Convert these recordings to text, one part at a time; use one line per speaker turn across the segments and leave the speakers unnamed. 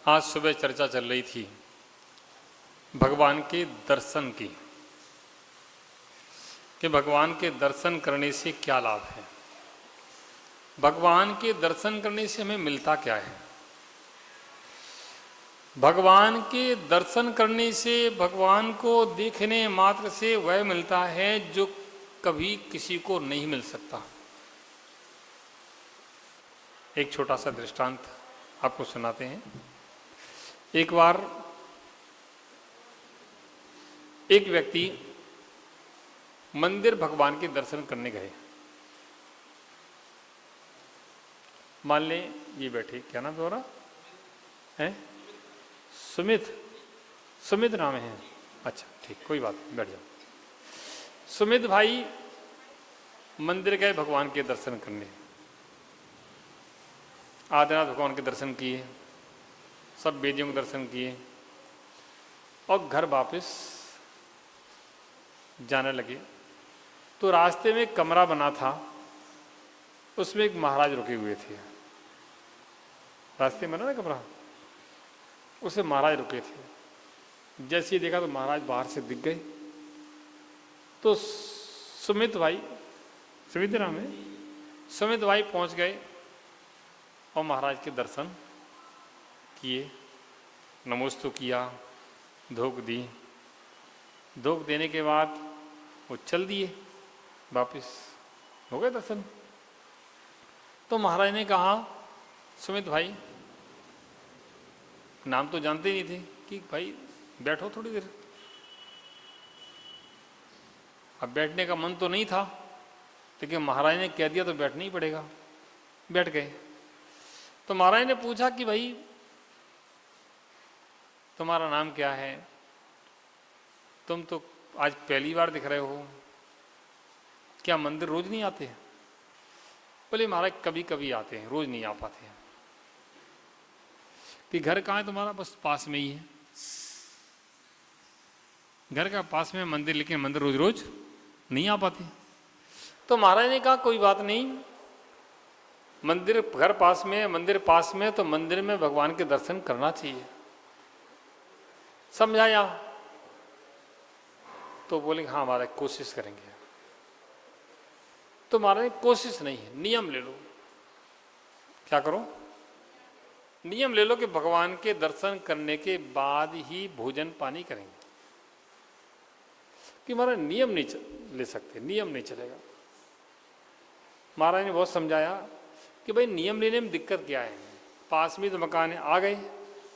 आज सुबह चर्चा चल रही थी भगवान के दर्शन की, कि भगवान के दर्शन करने से क्या लाभ है, भगवान के दर्शन करने से हमें मिलता क्या है। भगवान के दर्शन करने से, भगवान को देखने मात्र से वह मिलता है जो कभी किसी को नहीं मिल सकता। एक छोटा सा दृष्टांत आपको सुनाते हैं। एक बार एक व्यक्ति मंदिर भगवान के दर्शन करने गए। मान लें ये बैठे, क्या नाम दोहरा है? सुमित नाम है। अच्छा ठीक, कोई बात नहीं, बैठ जाओ। सुमित भाई मंदिर गए भगवान के दर्शन करने। आदिनाथ भगवान के दर्शन किए, सब वेदियों के दर्शन किए और घर वापस जाने लगे। तो रास्ते में एक कमरा बना था, उसमें एक महाराज रुके हुए थे। रास्ते में ना कमरा, उसे महाराज रुके थे। जैसे ही देखा तो महाराज बाहर से दिख गए। तो सुमित भाई, सुमित नाम है, सुमित भाई पहुंच गए और महाराज के दर्शन किए, नमोस्तु किया, धोख दी। धोख देने के बाद वो चल दिए, वापस हो गए दर्शन। तो महाराज ने कहा, सुमित भाई, नाम तो जानते नहीं थे, कि भाई बैठो थोड़ी देर। अब बैठने का मन तो नहीं था, लेकिन महाराज ने कह दिया तो बैठना ही पड़ेगा। बैठ गए। तो महाराज ने पूछा कि भाई तुम्हारा नाम क्या है? तुम तो आज पहली बार दिख रहे हो, क्या मंदिर रोज नहीं आते? बोले महाराज कभी कभी आते हैं, रोज नहीं आ पाते हैं। कि घर कहाँ है तुम्हारा? बस पास में ही है। घर का पास में मंदिर, लेकिन मंदिर रोज रोज नहीं आ पाते। तो महाराज ने कहा कोई बात नहीं, मंदिर घर पास में, मंदिर पास में, तो मंदिर में भगवान के दर्शन करना चाहिए। समझाया तो बोले हाँ महाराज कोशिश करेंगे। तो महाराज ने कोशिश नहीं है, नियम ले लो। क्या करो? नियम ले लो कि भगवान के दर्शन करने के बाद ही भोजन पानी करेंगे। कि महाराज नियम नहीं ले सकते, नियम नहीं चलेगा। महाराज ने बहुत समझाया कि भाई नियम लेने में दिक्कत क्या है, पास में तो मकान है, आ गए,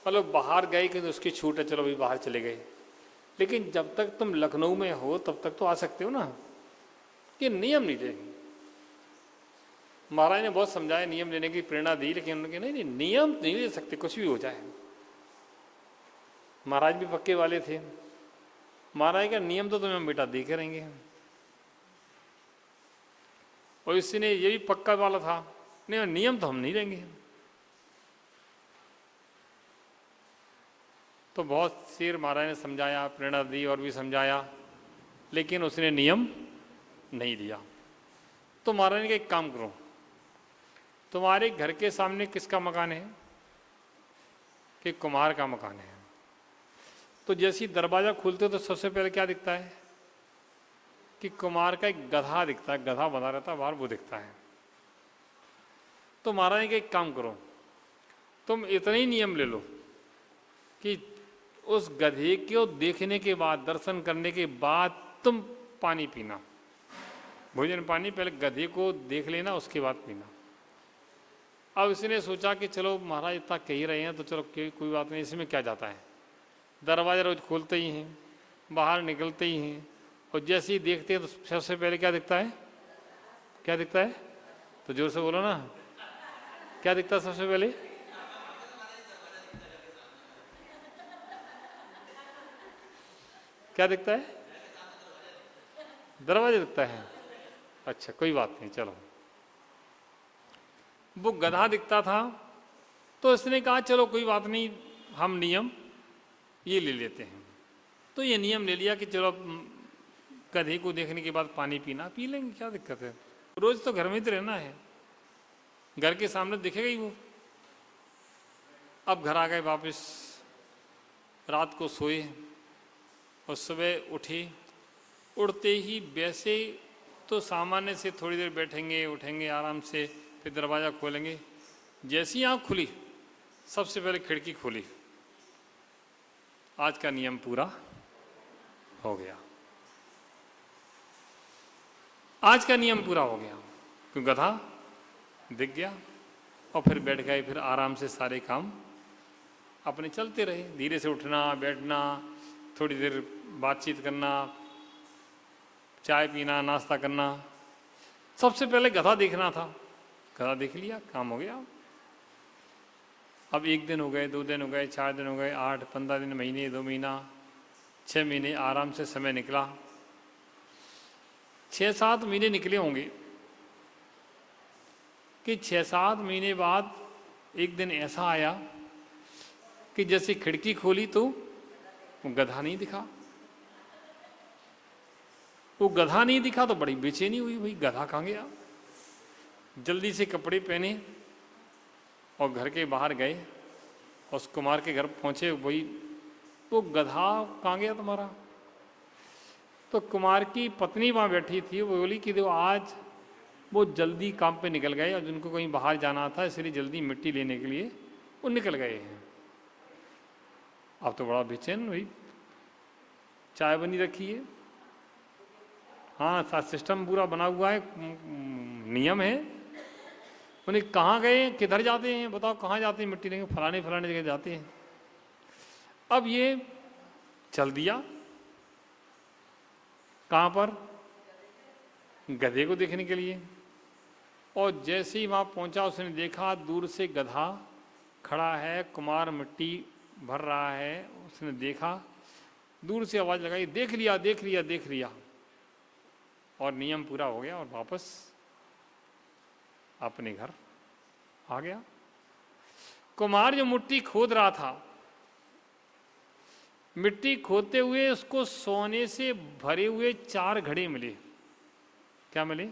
मतलब बाहर गए कि तो उसकी छूट है, चलो भाई बाहर चले गए। लेकिन जब तक तुम लखनऊ में हो तब तक तो आ सकते हो ना, कि नियम नहीं लेंगे। महाराज ने बहुत समझाया, नियम लेने की प्रेरणा दी, लेकिन उन्होंने नहीं नहीं नियम नहीं ले सकते, कुछ भी हो जाए। महाराज भी पक्के वाले थे। महाराज का नियम तो तुम्हें बेटा देखे रहेंगे। और इसी ने ये भी पक्का वाला था, नहीं नियम तो हम नहीं लेंगे। तो बहुत सिर महाराज ने समझाया, प्रेरणा दी और भी समझाया, लेकिन उसने नियम नहीं दिया। तो महाराज ने कहा एक काम करो, तुम्हारे घर के सामने किसका मकान है? कि कुम्हार का मकान है। तो जैसे ही दरवाज़ा खोलते तो सबसे पहले क्या दिखता है? कि कुम्हार का एक गधा दिखता है, गधा बना रहता है बाहर, वो दिखता है। तो महाराज ने कहा एक काम करो, तुम इतना ही नियम ले लो कि उस गधे को देखने के बाद, दर्शन करने के बाद तुम पानी पीना, भोजन पानी पहले गधे को देख लेना, उसके बाद पीना। अब इसने सोचा कि चलो महाराज इतना कह ही रहे हैं तो चलो कोई बात नहीं, इसमें क्या जाता है। दरवाजा रोज खोलते ही हैं, बाहर निकलते ही हैं, और जैसे ही देखते हैं तो सबसे पहले क्या दिखता है? क्या दिखता है? तो जोर से बोलो ना, क्या दिखता है सबसे पहले? क्या दिखता है? दरवाजा दिखता है। अच्छा कोई बात नहीं, चलो। वो गधा दिखता था, तो इसने कहा चलो कोई बात नहीं, हम नियम ये ले लेते हैं। तो ये नियम ले लिया कि चलो गधे को देखने के बाद पानी पीना, पी लेंगे, क्या दिक्कत है। रोज तो घर में ही तो रहना है, घर के सामने दिखेगा ही वो। अब घर आ गए वापस, रात को सोए और सुबह उठे। उठते ही वैसे तो सामान्य से थोड़ी देर बैठेंगे, उठेंगे आराम से, फिर दरवाज़ा खोलेंगे। जैसी आँख खुली सबसे पहले खिड़की खोली, आज का नियम पूरा हो गया। आज का नियम पूरा हो गया, क्योंकि गधा दिख गया। और फिर बैठ गए, फिर आराम से सारे काम अपने चलते रहे। धीरे से उठना, बैठना, थोड़ी देर बातचीत करना, चाय पीना, नाश्ता करना। सबसे पहले गधा देखना था, गधा देख लिया, काम हो गया। अब 1 दिन हो गए, 2 दिन हो गए, 4 दिन हो गए, 8, 15 दिन, महीने, 2 महीना, 6 महीने, आराम से समय निकला। 6-7 महीने निकले होंगे कि 6-7 महीने बाद एक दिन ऐसा आया कि जैसे खिड़की खोली तो वो गधा नहीं दिखा। वो गधा नहीं दिखा तो बड़ी बेचैनी हुई, भाई गधा कहाँ गया। जल्दी से कपड़े पहने और घर के बाहर गए। उस कुमार के घर पहुंचे, वही वो गधा कहाँ गया तुम्हारा। तो कुमार की पत्नी वहाँ बैठी थी, वो बोली कि देखो आज वो जल्दी काम पे निकल गए और जिनको कहीं बाहर जाना था, इसलिए जल्दी मिट्टी लेने के लिए वो निकल गए हैं। अब तो बड़ा बेचैन हुई, चाय बनी रखी है, हाँ साथ सिस्टम पूरा बना हुआ है, नियम है। उन्हें कहाँ गए, किधर जाते हैं, बताओ कहाँ जाते हैं मिट्टी लेंगे, फलाने फलाने जगह जाते हैं। अब ये चल दिया कहाँ पर, गधे को देखने के लिए। और जैसे ही वहाँ पहुँचा उसने देखा दूर से गधा खड़ा है, कुमार मिट्टी भर रहा है। उसने देखा, दूर से आवाज़ लगाई, देख लिया देख लिया देख लिया, और नियम पूरा हो गया और वापस अपने घर आ गया। कुमार जो मिट्टी खोद रहा था, मिट्टी खोदते हुए उसको सोने से भरे हुए 4 घड़े मिले। क्या मिले?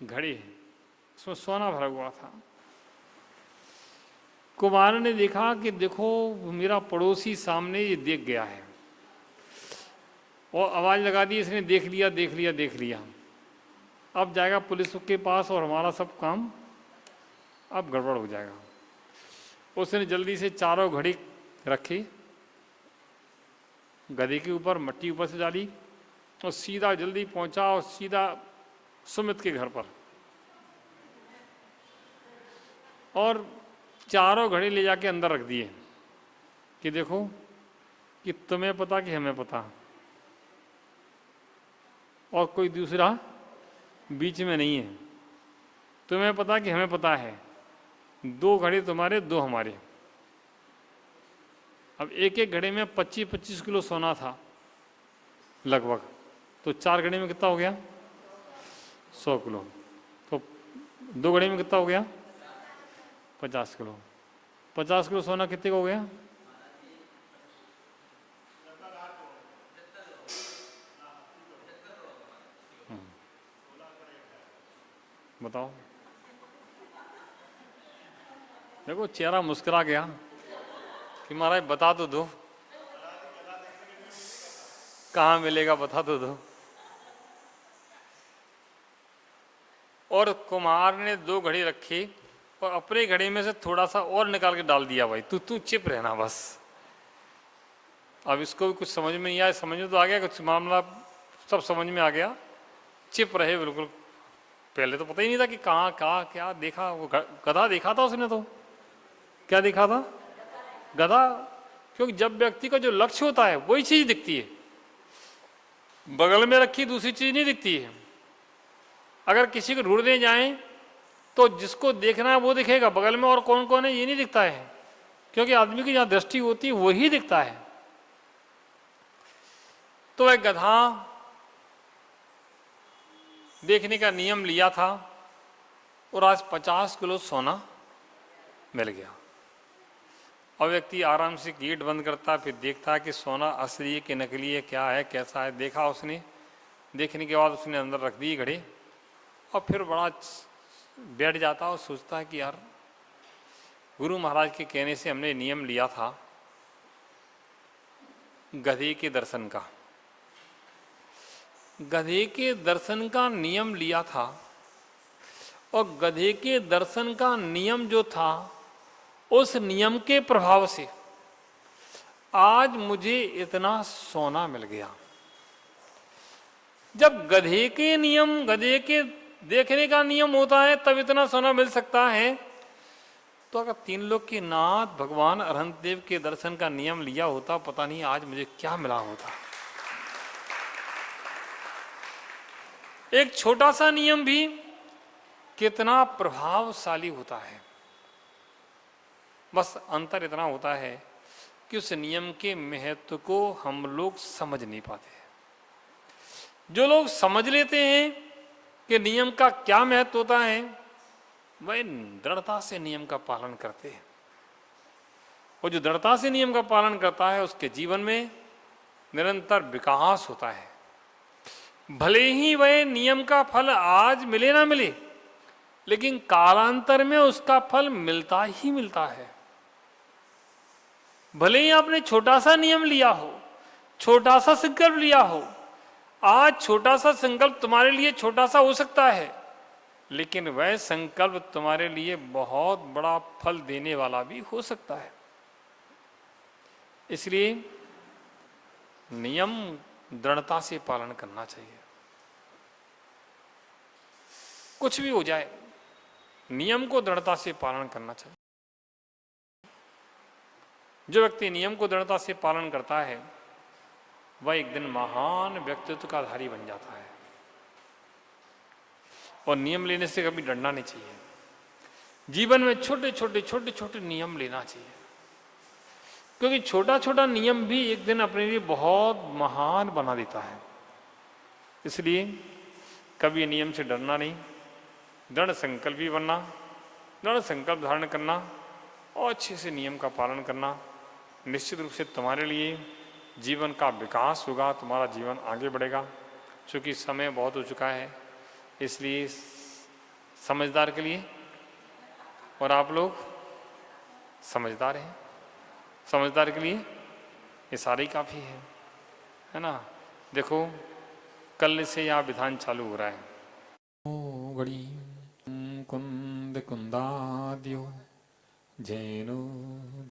घड़े, उसमें सोना भरा हुआ था। कुमार ने देखा कि देखो मेरा पड़ोसी सामने ये देख गया है, और आवाज़ लगा दी इसने, देख लिया देख लिया देख लिया, अब जाएगा पुलिस के पास और हमारा सब काम अब गड़बड़ हो जाएगा। उसने जल्दी से 4 घड़ी रखी, गधे के ऊपर मट्टी ऊपर से डाली और सीधा जल्दी पहुंचा और सीधा सुमित के घर पर, और 4 घड़ी ले जाके अंदर रख दिए कि देखो कि तुम्हें पता कि हमें पता, और कोई दूसरा बीच में नहीं है। तुम्हें पता कि हमें पता है, 2 घड़े तुम्हारे 2 हमारे। अब एक एक घड़े में 25-25 किलो सोना था लगभग, तो 4 घड़े में कितना हो गया? 100 किलो। तो 2 घड़े में कितना हो गया? 50 किलो। 50 किलो सोना कितने का हो गया? बताओ। देखो चेहरा मुस्कुरा गया कि महाराज बता तो दो, कहाँ मिलेगा बता तो दो। और कुमार ने 2 घड़ी रखी और अपने घड़ी में से थोड़ा सा और निकाल के डाल दिया, भाई तू चिप रहना बस। अब इसको भी कुछ समझ में नहीं आया, समझ में तो आ गया कुछ, मामला सब समझ में आ गया, चिप रहे बिल्कुल। पहले तो पता ही नहीं था कि कहाँ कहाँ क्या देखा। वो गधा देखा था उसने, तो क्या देखा था? गधा। क्योंकि जब व्यक्ति का जो लक्ष्य होता है वही चीज दिखती है, बगल में रखी दूसरी चीज नहीं दिखती है। अगर किसी को ढूंढने जाएं तो जिसको देखना है वो दिखेगा, बगल में और कौन कौन है ये नहीं दिखता है, क्योंकि आदमी की जहां दृष्टि होती है वही दिखता है। तो वह गधा देखने का नियम लिया था और आज 50 किलो सोना मिल गया। और व्यक्ति आराम से गेट बंद करता, फिर देखता है कि सोना असली है कि नकली है, क्या है कैसा है। देखा उसने, देखने के बाद उसने अंदर रख दी घड़ी, और फिर बड़ा बैठ जाता और सोचता है कि यार गुरु महाराज के कहने से हमने नियम लिया था गधे के दर्शन का। गधे के दर्शन का नियम लिया था और गधे के दर्शन का नियम जो था, उस नियम के प्रभाव से आज मुझे इतना सोना मिल गया। जब गधे के नियम, गधे के देखने का नियम होता है तब इतना सोना मिल सकता है, तो अगर तीन लोग के नाथ भगवान अरहंत देव के दर्शन का नियम लिया होता, पता नहीं आज मुझे क्या मिला होता। एक छोटा सा नियम भी कितना प्रभावशाली होता है। बस अंतर इतना होता है कि उस नियम के महत्व को हम लोग समझ नहीं पाते। जो लोग समझ लेते हैं कि नियम का क्या महत्व होता है, वह दृढ़ता से नियम का पालन करते हैं। और जो दृढ़ता से नियम का पालन करता है, उसके जीवन में निरंतर विकास होता है। भले ही वह नियम का फल आज मिले ना मिले, लेकिन कालांतर में उसका फल मिलता ही मिलता है। भले ही आपने छोटा सा नियम लिया हो, छोटा सा संकल्प लिया हो, आज छोटा सा संकल्प तुम्हारे लिए छोटा सा हो सकता है, लेकिन वह संकल्प तुम्हारे लिए बहुत बड़ा फल देने वाला भी हो सकता है। इसलिए नियम दृढ़ता से पालन करना चाहिए। कुछ भी हो जाए, नियम को दृढ़ता से पालन करना चाहिए। जो व्यक्ति नियम को दृढ़ता से पालन करता है, वह एक दिन महान व्यक्तित्व का धारी बन जाता है। और नियम लेने से कभी डरना नहीं चाहिए। जीवन में छोटे छोटे नियम लेना चाहिए, क्योंकि छोटा छोटा नियम भी एक दिन अपने लिए बहुत महान बना देता है। इसलिए कभी नियम से डरना नहीं, दृढ़ संकल्प भी बनना, दृढ़ संकल्प धारण करना और अच्छे से नियम का पालन करना। निश्चित रूप से तुम्हारे लिए जीवन का विकास होगा, तुम्हारा जीवन आगे बढ़ेगा। क्योंकि समय बहुत हो चुका है, इसलिए समझदार के लिए, और आप लोग समझदार हैं, समझदार के लिए ये सारे काफ़ी है ना। देखो कल से यहाँ विधान चालू हो रहा है। गड़ी कुंद कुंदाद्यो जैनो